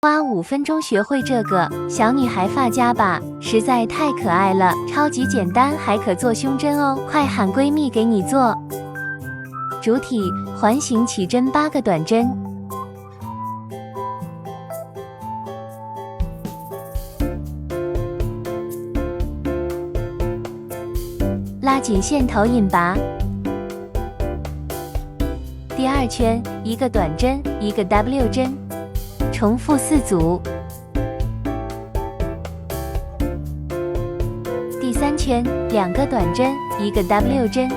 花5分钟学会这个小女孩发夹吧，实在太可爱了，超级简单，还可做胸针哦！快喊闺蜜给你做。主体环形起针8个短针，拉紧线头引拔。第2圈1个短针，1个 W 针。重复4组。第3圈2个短针，1个 W 针。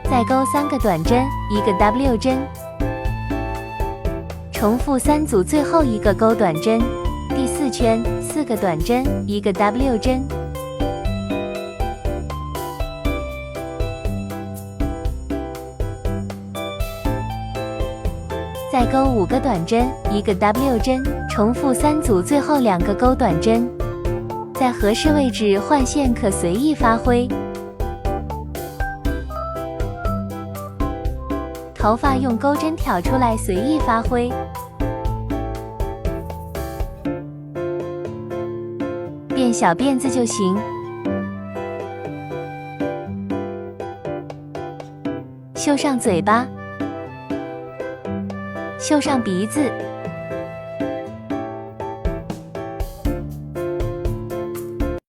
再钩3个短针，1个 W 针。重复3组，最后1个钩短针。第4圈4个短针，1个 W 针。再钩5个短针，1个 W 针，重复3组，最后2个钩短针，在合适位置换线可随意发挥。头发用钩针挑出来随意发挥。变小辫子就行。绣上嘴巴。绣上鼻子。